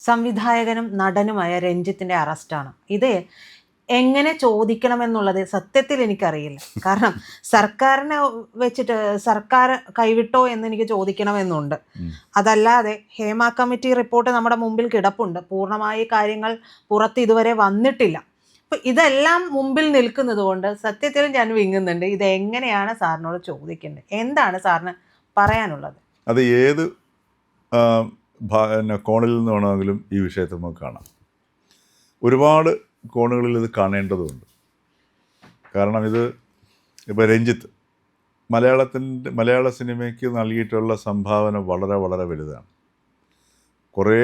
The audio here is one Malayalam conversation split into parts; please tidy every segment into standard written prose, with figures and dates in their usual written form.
സംവിധായകനും നടനുമായ രഞ്ജിത്തിന്റെ അറസ്റ്റാണ്. ഇത് എങ്ങനെ ചോദിക്കണമെന്നുള്ളത് സത്യത്തിൽ എനിക്കറിയില്ല. കാരണം സർക്കാരിനെ വെച്ചിട്ട് സർക്കാർ കൈവിട്ടോ എന്ന് എനിക്ക് ചോദിക്കണമെന്നുണ്ട്. അതല്ലാതെ ഹേമ കമ്മിറ്റി റിപ്പോർട്ട് നമ്മുടെ മുമ്പിൽ കിടപ്പുണ്ട്. പൂർണ്ണമായി കാര്യങ്ങൾ പുറത്ത് ഇതുവരെ വന്നിട്ടില്ല. അപ്പൊ ഇതെല്ലാം മുമ്പിൽ നിൽക്കുന്നത് കൊണ്ട് സത്യത്തിൽ ഞാൻ വിങ്ങുന്നുണ്ട്. ഇത് എങ്ങനെയാണ് സാറിനോട് ചോദിക്കേണ്ടത്? എന്താണ് സാറിന് പറയാനുള്ളത്? അത് ഏത് കോണിൽ നിന്ന് വേണമെങ്കിലും ഈ വിഷയത്തെ നമുക്ക് കാണാം. ഒരുപാട് കോണുകളിൽ ഇത് കാണേണ്ടതുണ്ട്. കാരണം ഇത് ഇപ്പോൾ രഞ്ജിത്ത് മലയാള സിനിമയ്ക്ക് നൽകിയിട്ടുള്ള സംഭാവന വളരെ വളരെ വലുതാണ്. കുറേ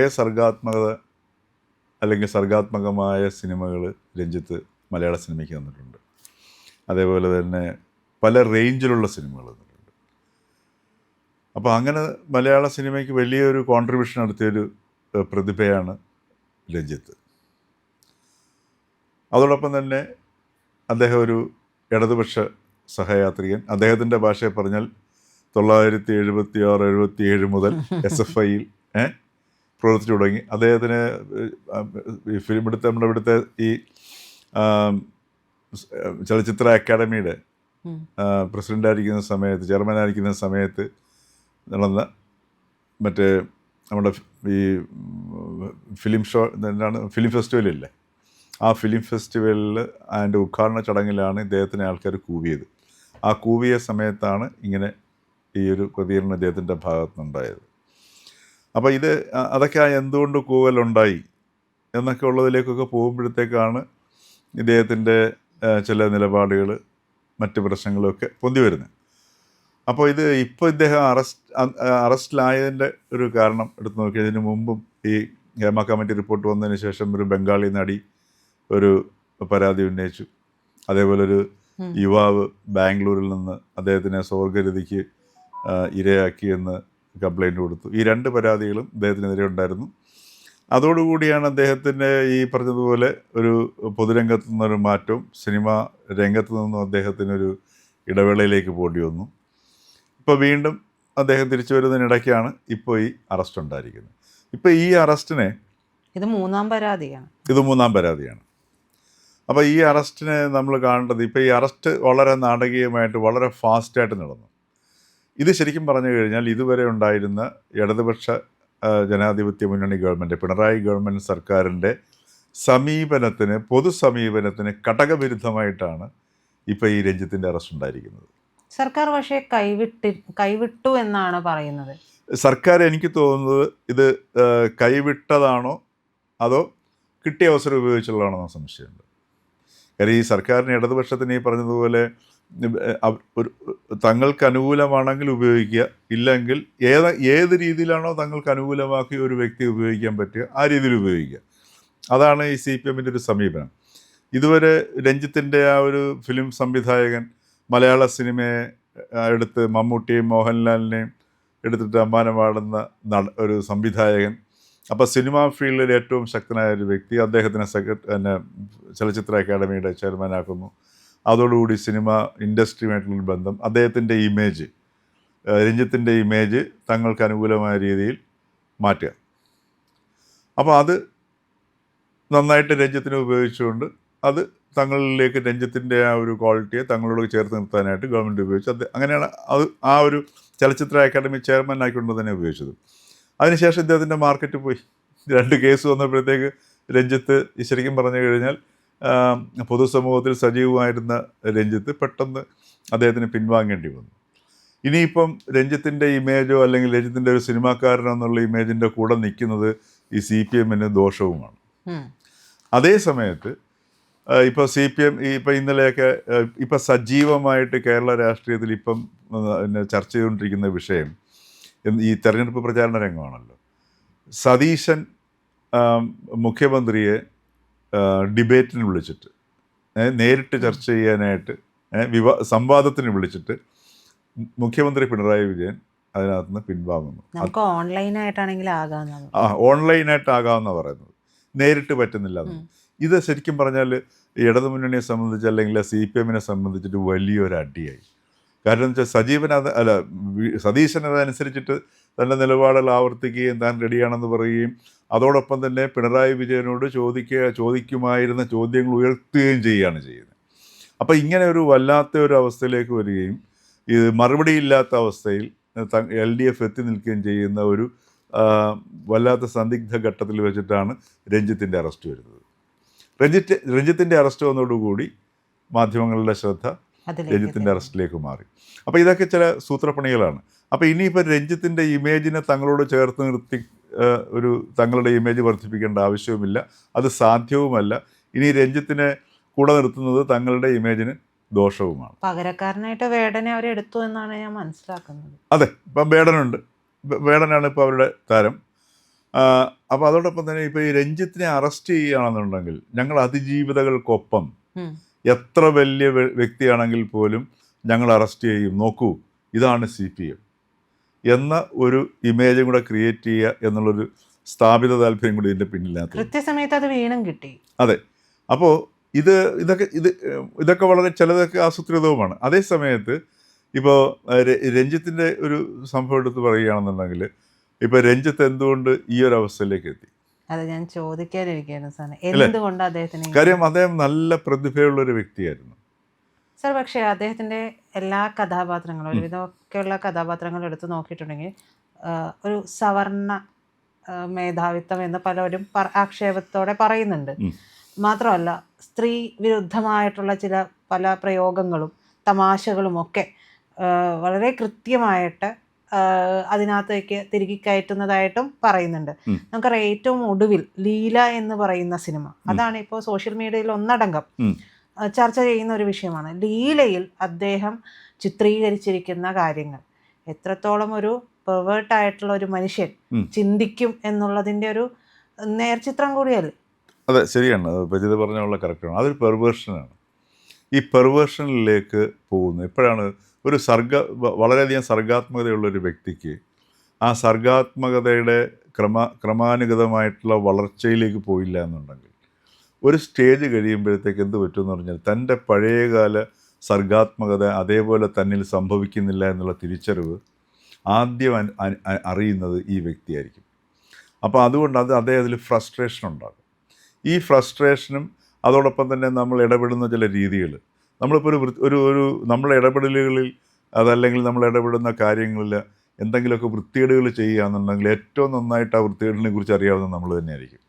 സർഗാത്മകമായ സിനിമകൾ രഞ്ജിത്ത് മലയാള സിനിമയ്ക്ക് തന്നിട്ടുണ്ട്. അതേപോലെ തന്നെ പല റേഞ്ചിലുള്ള സിനിമകൾ തന്നിട്ടുണ്ട്. അപ്പോൾ അങ്ങനെ മലയാള സിനിമയ്ക്ക് വലിയൊരു കോൺട്രിബ്യൂഷൻ നടത്തിയൊരു പ്രതിഭയാണ് രഞ്ജിത്ത്. അതോടൊപ്പം തന്നെ അദ്ദേഹം ഒരു ഇടതുപക്ഷ സഹയാത്രികൻ. അദ്ദേഹത്തിൻ്റെ ഭാഷയെ പറഞ്ഞാൽ 1976-77 മുതൽ SFIയിൽ പ്രവർത്തിച്ചു തുടങ്ങി. അദ്ദേഹത്തിന് നമ്മുടെ ഇവിടുത്തെ ഈ ചലച്ചിത്ര അക്കാദമിയുടെ പ്രസിഡൻ്റായിരിക്കുന്ന സമയത്ത്, ചെയർമാനായിരിക്കുന്ന സമയത്ത് നടന്ന മറ്റേ നമ്മുടെ ഈ ഫിലിം ഫെസ്റ്റിവലില്ലേ, ആ ഫിലിം ഫെസ്റ്റിവലിൽ അതിൻ്റെ ഉദ്ഘാടന ചടങ്ങിലാണ് ഇദ്ദേഹത്തിനെ ആൾക്കാർ കൂവിയത്. ആ കൂവിയ സമയത്താണ് ഇങ്ങനെ ഈ ഒരു പ്രതികരണം ഇദ്ദേഹത്തിൻ്റെ ഭാഗത്തുനിന്നുണ്ടായത്. അപ്പോൾ അതൊക്കെ എന്തുകൊണ്ട് കൂവലുണ്ടായി എന്നൊക്കെ ഉള്ളതിലേക്കൊക്കെ പോകുമ്പോഴത്തേക്കാണ് ഇദ്ദേഹത്തിൻ്റെ ചില നിലപാടുകൾ, മറ്റ് പ്രശ്നങ്ങളൊക്കെ പൊന്തി വരുന്നത്. അപ്പോൾ ഇപ്പോൾ ഇദ്ദേഹം അറസ്റ്റിലായതിൻ്റെ ഒരു കാരണം എടുത്തു നോക്കിയാൽ, ഇതിനു മുമ്പും ഈ ഹേമ കമ്മിറ്റി റിപ്പോർട്ട് വന്നതിന് ശേഷം ഒരു ബംഗാളി നടി ഒരു പരാതി ഉന്നയിച്ചു. അതേപോലെ ഒരു യുവാവ് ബാംഗ്ലൂരിൽ നിന്ന് അദ്ദേഹത്തിനെ സ്വർഗരതിക്ക് ഇരയാക്കിയെന്ന് കംപ്ലൈൻറ്റ് കൊടുത്തു. ഈ 2 പരാതികളും അദ്ദേഹത്തിനെതിരെ ഉണ്ടായിരുന്നു. അതോടുകൂടിയാണ് അദ്ദേഹത്തിൻ്റെ ഈ പറഞ്ഞതുപോലെ ഒരു പൊതുരംഗത്തു നിന്നൊരു മാറ്റവും സിനിമ രംഗത്തു നിന്നും അദ്ദേഹത്തിനൊരു ഇടവേളയിലേക്ക് പോകേണ്ടി വന്നു. ഇപ്പോൾ വീണ്ടും അദ്ദേഹം തിരിച്ചു വരുന്നതിനിടയ്ക്കാണ് ഇപ്പോൾ ഈ അറസ്റ്റ് ഉണ്ടായിരിക്കുന്നത്. ഇപ്പോൾ ഈ അറസ്റ്റിനെ ഇത് മൂന്നാം പരാതിയാണ്. അപ്പോൾ ഈ അറസ്റ്റിനെ നമ്മൾ കാണേണ്ടത്, ഇപ്പോൾ ഈ അറസ്റ്റ് വളരെ നാടകീയമായിട്ട് വളരെ ഫാസ്റ്റായിട്ട് നടന്നു. ഇത് ശരിക്കും പറഞ്ഞു കഴിഞ്ഞാൽ ഇതുവരെ ഉണ്ടായിരുന്ന ഇടതുപക്ഷ ജനാധിപത്യ മുന്നണി ഗവൺമെൻറ്, പിണറായി ഗവൺമെൻറ് സർക്കാരിൻ്റെ പൊതു സമീപനത്തിന് കടകവിരുദ്ധമായിട്ടാണ് ഇപ്പോൾ ഈ രഞ്ജിത്തിൻ്റെ അറസ്റ്റ് ഉണ്ടായിരിക്കുന്നത്. സർക്കാർ പക്ഷേ കൈവിട്ടു എന്നാണ് പറയുന്നത്. സർക്കാർ, എനിക്ക് തോന്നുന്നത് ഇത് കൈവിട്ടതാണോ അതോ കിട്ടിയ അവസരം ഉപയോഗിച്ചുള്ളതാണോ എന്ന സംശയമുണ്ട്. കാര്യം ഈ സർക്കാരിന്, ഇടതുപക്ഷത്തിന് ഈ പറഞ്ഞതുപോലെ ഒരു തങ്ങൾക്ക് അനുകൂലമാണെങ്കിൽ ഉപയോഗിക്കുക, ഇല്ലെങ്കിൽ ഏത് രീതിയിലാണോ തങ്ങൾക്ക് അനുകൂലമാക്കി ഒരു വ്യക്തി ഉപയോഗിക്കാൻ പറ്റുക ആ രീതിയിൽ ഉപയോഗിക്കുക. അതാണ് ഈ CPMൻ്റെ ഒരു സമീപനം. ഇതുവരെ രഞ്ജിത്തിൻ്റെ ആ ഒരു ഫിലിം സംവിധായകൻ, മലയാള സിനിമയെ എടുത്ത് മമ്മൂട്ടിയെയും മോഹൻലാലിനെയും എടുത്തിട്ട് അമ്മാനം പാടുന്ന ഒരു സംവിധായകൻ, അപ്പോൾ സിനിമാ ഫീൽഡിൽ ഏറ്റവും ശക്തനായ ഒരു വ്യക്തി, അദ്ദേഹത്തിനെ ചലച്ചിത്ര അക്കാദമിയുടെ ചെയർമാനാക്കുന്നു. അതോടുകൂടി സിനിമ ഇൻഡസ്ട്രിയുമായിട്ടുള്ളൊരു ബന്ധം, അദ്ദേഹത്തിൻ്റെ ഇമേജ്, രഞ്ജിത്തിൻ്റെ ഇമേജ് തങ്ങൾക്ക് അനുകൂലമായ രീതിയിൽ മാറ്റുക. അപ്പോൾ അത് നന്നായിട്ട് രഞ്ജിത്തിനെ ഉപയോഗിച്ചുകൊണ്ട് അത് തങ്ങളിലേക്ക് രഞ്ജിത്തിൻ്റെ ആ ഒരു ക്വാളിറ്റിയെ തങ്ങളോട് ചേർത്ത് നിർത്താനായിട്ട് ഗവൺമെൻറ് ഉപയോഗിച്ചു. അങ്ങനെയാണ് അത് ആ ഒരു ചലച്ചിത്ര അക്കാദമി ചെയർമാനായിക്കൊണ്ട് തന്നെ ഉപയോഗിച്ചത്. അതിനുശേഷം ഇദ്ദേഹത്തിൻ്റെ മാർക്കറ്റ് പോയി. 2 കേസ് വന്നപ്പോഴത്തേക്ക് രഞ്ജിത്ത്, ശരിക്കും പറഞ്ഞു കഴിഞ്ഞാൽ പൊതുസമൂഹത്തിൽ സജീവമായിരുന്ന രഞ്ജിത്ത് പെട്ടെന്ന് അദ്ദേഹത്തിന് പിൻവാങ്ങേണ്ടി വന്നു. ഇനിയിപ്പം രഞ്ജിത്തിൻ്റെ ഇമേജോ അല്ലെങ്കിൽ രഞ്ജിത്തിൻ്റെ ഒരു സിനിമാക്കാരനോ എന്നുള്ള ഇമേജിൻ്റെ കൂടെ നിൽക്കുന്നത് ഈ CPMന് ദോഷവുമാണ്. അതേ സമയത്ത് ഇപ്പോൾ CPM ഇപ്പോൾ ഇന്നലെയൊക്കെ ഇപ്പം സജീവമായിട്ട് കേരള രാഷ്ട്രീയത്തിൽ ഇപ്പം ചർച്ച ചെയ്തുകൊണ്ടിരിക്കുന്ന വിഷയം ഈ തെരഞ്ഞെടുപ്പ് പ്രചാരണ രംഗമാണല്ലോ. സതീശൻ മുഖ്യമന്ത്രിയെ ഡിബേറ്റിന് വിളിച്ചിട്ട്, നേരിട്ട് ചർച്ച ചെയ്യാനായിട്ട്, സംവാദത്തിന് വിളിച്ചിട്ട് മുഖ്യമന്ത്രി പിണറായി വിജയൻ അതിനകത്ത് നിന്ന് പിൻവാങ്ങുന്നു. ഓൺലൈനായിട്ടാകാമെന്ന് പറയുന്നത്, നേരിട്ട് പറ്റുന്നില്ല. ഇത് ശരിക്കും പറഞ്ഞാൽ ഇടതുമുന്നണിയെ സംബന്ധിച്ച് അല്ലെങ്കിൽ CPMനെ സംബന്ധിച്ചിട്ട് വലിയൊരു അടിയായി. കാരണം എന്ന് വെച്ചാൽ സതീശൻ അതനുസരിച്ചിട്ട് തൻ്റെ നിലപാടുകൾ ആവർത്തിക്കുകയും താൻ റെഡിയാണെന്ന് പറയുകയും അതോടൊപ്പം തന്നെ പിണറായി വിജയനോട് ചോദിക്കുമായിരുന്ന ചോദ്യങ്ങൾ ഉയർത്തുകയും ചെയ്യുകയാണ് ചെയ്യുന്നത്. അപ്പോൾ ഇങ്ങനെ ഒരു വല്ലാത്ത ഒരു അവസ്ഥയിലേക്ക് വരികയും ഇത് മറുപടിയില്ലാത്ത അവസ്ഥയിൽ LDF എത്തി നിൽക്കുകയും ചെയ്യുന്ന ഒരു വല്ലാത്ത സന്ദിഗ്ധ ഘട്ടത്തിൽ വെച്ചിട്ടാണ് രഞ്ജിത്തിൻ്റെ അറസ്റ്റ് വരുന്നത്. രഞ്ജിത്തിൻ്റെ അറസ്റ്റ് വന്നതോടുകൂടി മാധ്യമങ്ങളുടെ ശ്രദ്ധ രഞ്ജിത്തിൻ്റെ അറസ്റ്റിലേക്ക് മാറി. അപ്പോൾ ഇതൊക്കെ ചില സൂത്രപ്പണികളാണ്. അപ്പോൾ ഇനിയിപ്പോൾ രഞ്ജിത്തിൻ്റെ ഇമേജിനെ തങ്ങളോട് ചേർത്ത് നിർത്തി തങ്ങളുടെ ഇമേജ് വർദ്ധിപ്പിക്കേണ്ട ആവശ്യവുമില്ല, അത് സാധ്യവുമല്ല. ഇനി രഞ്ജിത്തിനെ കൂടെ നിർത്തുന്നത് തങ്ങളുടെ ഇമേജിന് ദോഷവുമാണ്. പകരക്കാരനായിട്ട് വേടനെ അവരെടുത്തു എന്നാണ് ഞാൻ മനസ്സിലാക്കുന്നത്. അതെ, ഇപ്പം വേടനാണ് ഇപ്പോൾ അവരുടെ താരം. അപ്പോൾ അതോടൊപ്പം തന്നെ ഇപ്പോൾ ഈ രഞ്ജിത്തിനെ അറസ്റ്റ് ചെയ്യുകയാണെന്നുണ്ടെങ്കിൽ ഞങ്ങൾ അതിജീവിതകൾക്കൊപ്പം എത്ര വലിയ വ്യക്തിയാണെങ്കിൽ പോലും ഞങ്ങൾ അറസ്റ്റ് ചെയ്യും, നോക്കൂ ഇതാണ് CPM എന്ന ഒരു ഇമേജും കൂടെ ക്രിയേറ്റ് ചെയ്യുക എന്നുള്ളൊരു സ്ഥാപിത താല്പര്യം കൂടി ഇതിൻ്റെ പിന്നിലാത്ത. കൃത്യസമയത്ത് അത് വീണ്ടും കിട്ടി. അതെ, അപ്പോൾ ഇതൊക്കെ വളരെ ചിലതൊക്കെ ആസൂത്രിതവുമാണ്. അതേ സമയത്ത് ഇപ്പോൾ രഞ്ജിത്തിൻ്റെ ഒരു സംഭവം എടുത്ത് പറയുകയാണെന്നുണ്ടെങ്കിൽ ഇപ്പോൾ രഞ്ജിത്ത് എന്തുകൊണ്ട് ഈ ഒരു അവസ്ഥയിലേക്ക് എത്തി? അത് ഞാൻ ചോദിക്കാനിരിക്കുകയാണ് സാർ, എന്തുകൊണ്ട് അദ്ദേഹത്തിന്? കാര്യം അദ്ദേഹം നല്ല പ്രതിഭയുള്ളൊരു വ്യക്തിയായിരുന്നു സാർ. പക്ഷേ അദ്ദേഹത്തിൻ്റെ എല്ലാ കഥാപാത്രങ്ങളും ഒരുവിധമൊക്കെയുള്ള കഥാപാത്രങ്ങൾ എടുത്ത് നോക്കിയിട്ടുണ്ടെങ്കിൽ ഒരു സവർണ മേധാവിത്വം എന്ന് പലരും ആക്ഷേപത്തോടെ പറയുന്നുണ്ട്. മാത്രമല്ല സ്ത്രീ വിരുദ്ധമായിട്ടുള്ള പല പ്രയോഗങ്ങളും തമാശകളും ഒക്കെ വളരെ കൃത്യമായിട്ട് അതിനകത്തേക്ക് തിരികെ കയറ്റുന്നതായിട്ടും പറയുന്നുണ്ട്. നമുക്കറിയാം, ഏറ്റവും ഒടുവിൽ ലീല എന്ന് പറയുന്ന സിനിമ, അതാണ് ഇപ്പോൾ സോഷ്യൽ മീഡിയയിൽ ഒന്നടങ്കം ചർച്ച ചെയ്യുന്ന ഒരു വിഷയമാണ്. ലീലയിൽ അദ്ദേഹം ചിത്രീകരിച്ചിരിക്കുന്ന കാര്യങ്ങൾ എത്രത്തോളം ഒരു പെർവേർട്ടായിട്ടുള്ള ഒരു മനുഷ്യൻ ചിന്തിക്കും എന്നുള്ളതിൻ്റെ ഒരു നേർചിത്രം കൂടിയല്ലേ? അതെ, ശരിയാണ്. പ്രജിത പറഞ്ഞുള്ള കറക്റ്റാണ്. അതൊരു പെർവേർഷനാണ്. ഈ പെർവേർഷനിലേക്ക് പോകുന്നു എപ്പോഴാണ് ഒരു വളരെയധികം സർഗാത്മകതയുള്ളൊരു വ്യക്തിക്ക് ആ സർഗാത്മകതയുടെ ക്രമാനുഗതമായിട്ടുള്ള വളർച്ചയിലേക്ക് പോയില്ല എന്നുണ്ടെങ്കിൽ ഒരു സ്റ്റേജ് കഴിയുമ്പോഴത്തേക്ക് എന്ത് പറ്റുമെന്ന് പറഞ്ഞാൽ തൻ്റെ പഴയകാല സർഗാത്മകത അതേപോലെ തന്നിൽ സംഭവിക്കുന്നില്ല എന്നുള്ള തിരിച്ചറിവ് ആദ്യം അറിയുന്നത് ഈ വ്യക്തിയായിരിക്കും. അപ്പോൾ അതുകൊണ്ട് അദ്ദേഹത്തിൽ ഫ്രസ്ട്രേഷൻ ഉണ്ടാകും. ഈ ഫ്രസ്ട്രേഷനും അതോടൊപ്പം തന്നെ നമ്മൾ ഇടപെടുന്ന ചില രീതികൾ, നമ്മളിപ്പോൾ ഒരു നമ്മളെ ഇടപെടലുകളിൽ അതല്ലെങ്കിൽ നമ്മൾ ഇടപെടുന്ന കാര്യങ്ങളിൽ എന്തെങ്കിലുമൊക്കെ വൃത്തികേടുകൾ ചെയ്യുകയാണെന്നുണ്ടെങ്കിൽ ഏറ്റവും നന്നായിട്ട് ആ വൃത്തികേടിനെ കുറിച്ച് അറിയാവുന്നത് നമ്മൾ തന്നെയായിരിക്കും.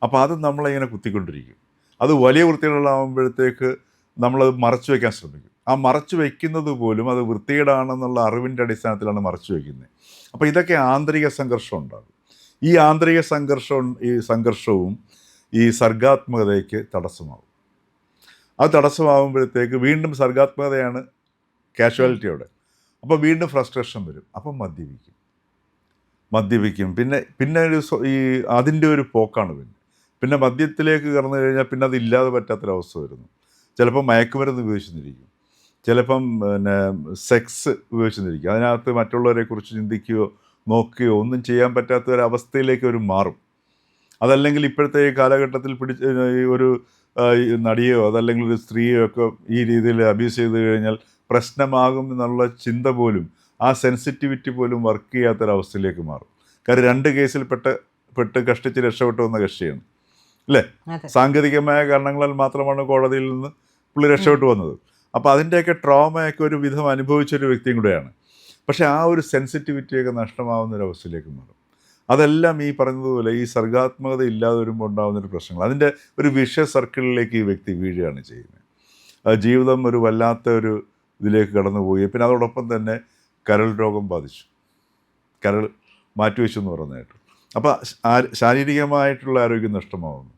അപ്പോൾ അത് നമ്മളിങ്ങനെ കുത്തിക്കൊണ്ടിരിക്കും. അത് വലിയ വൃത്തികേടുകളാകുമ്പോഴത്തേക്ക് നമ്മളത് മറച്ചു വയ്ക്കാൻ ശ്രമിക്കും. ആ മറച്ചു വയ്ക്കുന്നത് പോലും അത് വൃത്തികേടാണെന്നുള്ള അറിവിൻ്റെ അടിസ്ഥാനത്തിലാണ് മറച്ചു വയ്ക്കുന്നത്. അപ്പോൾ ഇതൊക്കെ ആന്തരിക സംഘർഷം ഉണ്ടാകും. ഈ ആന്തരിക സംഘർഷവും ഈ സർഗാത്മകതയ്ക്ക് തടസ്സമാകും. അത് തടസ്സമാകുമ്പോഴത്തേക്ക് വീണ്ടും സർഗാത്മകതയാണ് കാഷ്വാലിറ്റിയോടെ. അപ്പോൾ വീണ്ടും ഫ്രസ്ട്രേഷൻ വരും. അപ്പം മദ്യപിക്കും. പിന്നെ അതിൻ്റെ ഒരു പോക്കാണ്. പിന്നെ മദ്യത്തിലേക്ക് കടന്നു കഴിഞ്ഞാൽ പിന്നെ അത് ഇല്ലാതെ പറ്റാത്തൊരവസ്ഥ വരുന്നു. ചിലപ്പം മയക്കുമരുന്ന് ഉപയോഗിച്ചെന്നിരിക്കും, ചിലപ്പം സെക്സ് ഉപയോഗിച്ചെന്നിരിക്കും. അതിനകത്ത് മറ്റുള്ളവരെക്കുറിച്ച് ചിന്തിക്കുകയോ നോക്കുകയോ ഒന്നും ചെയ്യാൻ പറ്റാത്ത ഒരവസ്ഥയിലേക്ക് ഒരു മാറും. അതല്ലെങ്കിൽ ഇപ്പോഴത്തെ ഈ കാലഘട്ടത്തിൽ ഒരു നടിയോ അതല്ലെങ്കിൽ ഒരു സ്ത്രീയോ ഒക്കെ ഈ രീതിയിൽ അബ്യൂസ് ചെയ്ത് കഴിഞ്ഞാൽ പ്രശ്നമാകും എന്നുള്ള ചിന്ത പോലും, ആ സെൻസിറ്റിവിറ്റി പോലും വർക്ക് ചെയ്യാത്തൊരവസ്ഥയിലേക്ക് മാറും. കാര്യം 2 കേസിൽ പെട്ട് കഷ്ടിച്ച് രക്ഷപ്പെട്ടു വന്ന കക്ഷിയാണ് അല്ലേ? സാങ്കേതികമായ കാരണങ്ങളാൽ മാത്രമാണ് കോടതിയിൽ നിന്ന് പുള്ളി രക്ഷപ്പെട്ടു വന്നത്. അപ്പോൾ അതിൻ്റെയൊക്കെ ട്രോമയൊക്കെ ഒരു വിധം അനുഭവിച്ചൊരു വ്യക്തിയും കൂടെയാണ്. പക്ഷേ ആ ഒരു സെൻസിറ്റിവിറ്റിയൊക്കെ നഷ്ടമാവുന്നൊരവസ്ഥയിലേക്ക് മാറും. അതെല്ലാം ഈ പറഞ്ഞതുപോലെ ഈ സർഗാത്മകത ഇല്ലാതെ വരുമ്പോൾ ഉണ്ടാകുന്നൊരു പ്രശ്നങ്ങൾ, അതിൻ്റെ ഒരു വിഷ സർക്കിളിലേക്ക് ഈ വ്യക്തി വീഴുകയാണ് ചെയ്യുന്നത്. ജീവിതം ഒരു വല്ലാത്ത ഒരു ഇതിലേക്ക് കടന്നുപോയി. പിന്നെ അതോടൊപ്പം തന്നെ കരൾ രോഗം ബാധിച്ചു, കരൾ മാറ്റിവെച്ചു എന്ന് പറയുന്നതായിട്ട്. അപ്പോൾ ശാരീരികമായിട്ടുള്ള ആരോഗ്യം നഷ്ടമാകുന്നു.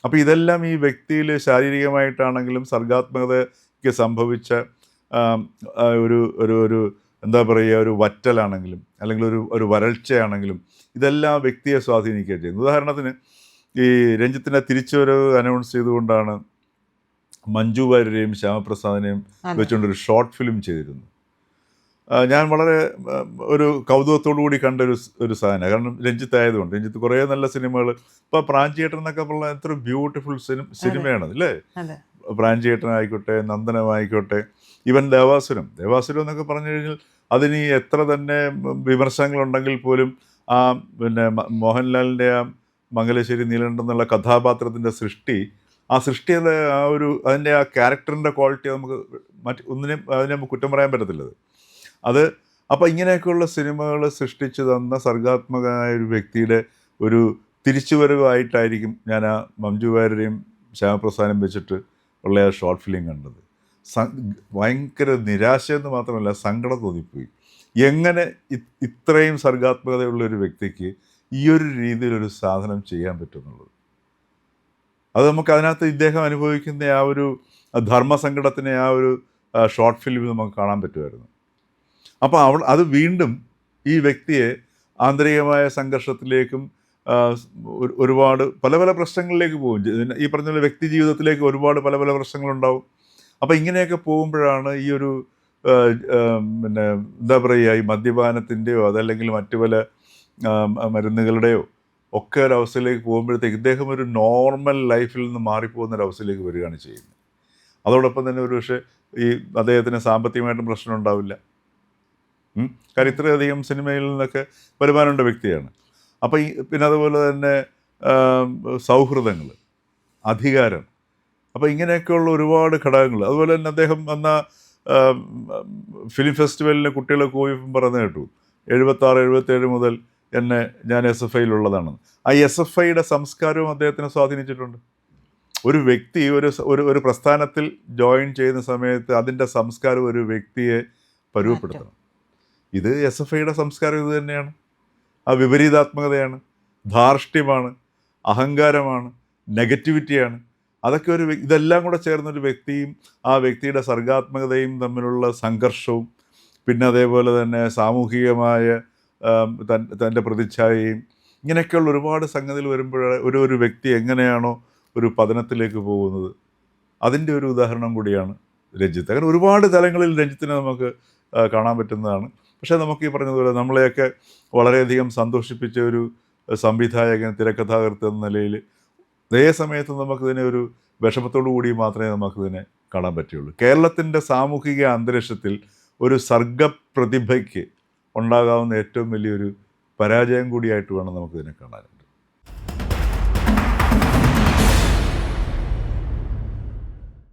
അപ്പോൾ ഇതെല്ലാം ഈ വ്യക്തിയിൽ ശാരീരികമായിട്ടാണെങ്കിലും സർഗാത്മകതയ്ക്ക് സംഭവിച്ച ഒരു എന്താ പറയുക, ഒരു വറ്റലാണെങ്കിലും അല്ലെങ്കിൽ ഒരു വരൾച്ചയാണെങ്കിലും ഇതെല്ലാം വ്യക്തിയെ സ്വാധീനിക്കുകയും ചെയ്യുന്നു. ഉദാഹരണത്തിന് ഈ രഞ്ജിത്തിനെ തിരിച്ചൊരു അനൗൺസ് ചെയ്തുകൊണ്ടാണ് മഞ്ജു വാര്യരെയും ശ്യാമപ്രസാദിനെയും വെച്ചുകൊണ്ടൊരു ഷോർട്ട് ഫിലിം ചെയ്തിരുന്നു. ഞാൻ വളരെ ഒരു കൗതുകത്തോടു കൂടി കണ്ട ഒരു സാധനം. കാരണം രഞ്ജിത്ത് ആയതുകൊണ്ട്. രഞ്ജിത്ത് കുറേ നല്ല സിനിമകൾ, ഇപ്പോൾ പ്രാഞ്ചിയേട്ടൻ എന്നൊക്കെ പറഞ്ഞാൽ എത്ര ബ്യൂട്ടിഫുൾ സിനിമയാണ് അല്ലേ? പ്രാഞ്ചിയേട്ടനായിക്കോട്ടെ, നന്ദനമായിക്കോട്ടെ, ഈവൻ ദേവാസുരം എന്നൊക്കെ പറഞ്ഞു കഴിഞ്ഞാൽ അതിന് എത്ര തന്നെ വിമർശനങ്ങളുണ്ടെങ്കിൽ പോലും ആ പിന്നെ മോഹൻലാലിൻ്റെ ആ മംഗലശ്ശേരി നീലകണ്ഠൻ എന്നുള്ള കഥാപാത്രത്തിൻ്റെ സൃഷ്ടി, ആ സൃഷ്ടിയുടെ ആ ഒരു അതിൻ്റെ ആ ക്യാരക്ടറിൻ്റെ ക്വാളിറ്റി നമുക്ക് ഒന്നിനും അതിനെ നമുക്ക് കുറ്റം പറയാൻ പറ്റത്തില്ലത് അത്. അപ്പോൾ ഇങ്ങനെയൊക്കെയുള്ള സിനിമകൾ സൃഷ്ടിച്ചു തന്ന സർഗാത്മകമായ ഒരു വ്യക്തിയുടെ ഒരു തിരിച്ചുവരവായിട്ടായിരിക്കും ഞാൻ ആ മഞ്ജു വാര്യരെയും ശ്യാമപ്രസാദും വെച്ചിട്ട് ഉള്ള ആ ഷോർട്ട് ഫിലിം കണ്ടത്. ഭയങ്കര നിരാശയെന്ന് മാത്രമല്ല സങ്കടം തോന്നിപ്പോയി. എങ്ങനെ ഇത്രയും സർഗാത്മകതയുള്ളൊരു വ്യക്തിക്ക് ഈ ഒരു രീതിയിലൊരു സാധനം ചെയ്യാൻ പറ്റുമെന്നുള്ളത്, അത് നമുക്ക് അതിനകത്ത് ഇദ്ദേഹം അനുഭവിക്കുന്ന ആ ഒരു ധർമ്മസങ്കടത്തിനെ ആ ഒരു ഷോർട്ട് ഫിലിമിൽ നമുക്ക് കാണാൻ പറ്റുമായിരുന്നു. അപ്പോൾ അത് വീണ്ടും ഈ വ്യക്തിയെ ആന്തരികമായ സംഘർഷത്തിലേക്കും ഒരുപാട് പല പല പ്രശ്നങ്ങളിലേക്ക് പോകും. ഈ പറഞ്ഞ പോലെ വ്യക്തി ജീവിതത്തിലേക്ക് ഒരുപാട് പല പല പ്രശ്നങ്ങളുണ്ടാവും. അപ്പോൾ ഇങ്ങനെയൊക്കെ പോകുമ്പോഴാണ് ഈ ഒരു പിന്നെ എന്താ പറയുക, ഈ മദ്യപാനത്തിൻ്റെയോ അതല്ലെങ്കിൽ മറ്റു പല മരുന്നുകളുടെയോ ഒക്കെ ഒരവസ്ഥയിലേക്ക് പോകുമ്പോഴത്തേക്ക് ഇദ്ദേഹം ഒരു നോർമൽ ലൈഫിൽ നിന്ന് മാറിപ്പോകുന്നൊരവസ്ഥയിലേക്ക് വരികയാണ് ചെയ്യുന്നത്. അതോടൊപ്പം തന്നെ ഒരു പക്ഷേ ഈ അദ്ദേഹത്തിന് സാമ്പത്തികമായിട്ടും പ്രശ്നം ഉണ്ടാവില്ല. കാരണം ഇത്രയധികം സിനിമയിൽ നിന്നൊക്കെ വരുമാനമുള്ള വ്യക്തിയാണ്. അപ്പോൾ പിന്നെ അതുപോലെ തന്നെ സൗഹൃദങ്ങൾ, അധികാരം, അപ്പോൾ ഇങ്ങനെയൊക്കെയുള്ള ഒരുപാട് ഘടകങ്ങൾ. അതുപോലെ തന്നെ അദ്ദേഹം വന്ന ഫിലിം ഫെസ്റ്റിവലിന് കുട്ടികളെ കൂവിപ്പം പറഞ്ഞു കേട്ടു 76-77 മുതൽ ഞാൻ SFIയിലുള്ളതാണ്. ആ SFIയുടെ സംസ്കാരവും അദ്ദേഹത്തിനെ സ്വാധീനിച്ചിട്ടുണ്ട്. ഒരു വ്യക്തി ഒരു പ്രസ്ഥാനത്തിൽ ജോയിൻ ചെയ്യുന്ന സമയത്ത് അതിൻ്റെ സംസ്കാരം ഒരു വ്യക്തിയെ പരുവപ്പെടുത്തണം. ഇത് SFIയുടെ സംസ്കാരം ഇത് തന്നെയാണ്. ആ വിപരീതാത്മകതയാണ്, ധാർഷ്ട്യമാണ്, അഹങ്കാരമാണ്, നെഗറ്റിവിറ്റിയാണ്. അതൊക്കെ ഇതെല്ലാം കൂടെ ചേർന്നൊരു വ്യക്തിയും ആ വ്യക്തിയുടെ സർഗാത്മകതയും തമ്മിലുള്ള സംഘർഷവും പിന്നെ അതേപോലെ തന്നെ സാമൂഹികമായ തൻ്റെ പ്രതിച്ഛായയും ഇങ്ങനെയൊക്കെയുള്ള ഒരുപാട് സംഗതികൾ വരുമ്പോഴാണ് ഒരു വ്യക്തി എങ്ങനെയാണോ ഒരു പതനത്തിലേക്ക് പോകുന്നത്, അതിൻ്റെ ഒരു ഉദാഹരണം കൂടിയാണ് രഞ്ജിത്ത്. അങ്ങനെ ഒരുപാട് തലങ്ങളിൽ രഞ്ജിത്തിനെ നമുക്ക് കാണാൻ പറ്റുന്നതാണ്. പക്ഷേ നമുക്ക് ഈ പറഞ്ഞതുപോലെ നമ്മളെയൊക്കെ വളരെയധികം സന്തോഷിപ്പിച്ച ഒരു സംവിധായകൻ, തിരക്കഥാകൃത്ത് എന്ന നിലയിൽ അതേ സമയത്ത് നമുക്കിതിനെ ഒരു വിഷമത്തോടു കൂടി മാത്രമേ നമുക്കിതിനെ കാണാൻ പറ്റുള്ളൂ. കേരളത്തിൻ്റെ സാമൂഹിക അന്തരീക്ഷത്തിൽ ഒരു സർഗപ്രതിഭയ്ക്ക് ഉണ്ടാകാവുന്ന ഏറ്റവും വലിയൊരു പരാജയം കൂടിയായിട്ട് വേണം നമുക്കിതിനെ കാണാൻ.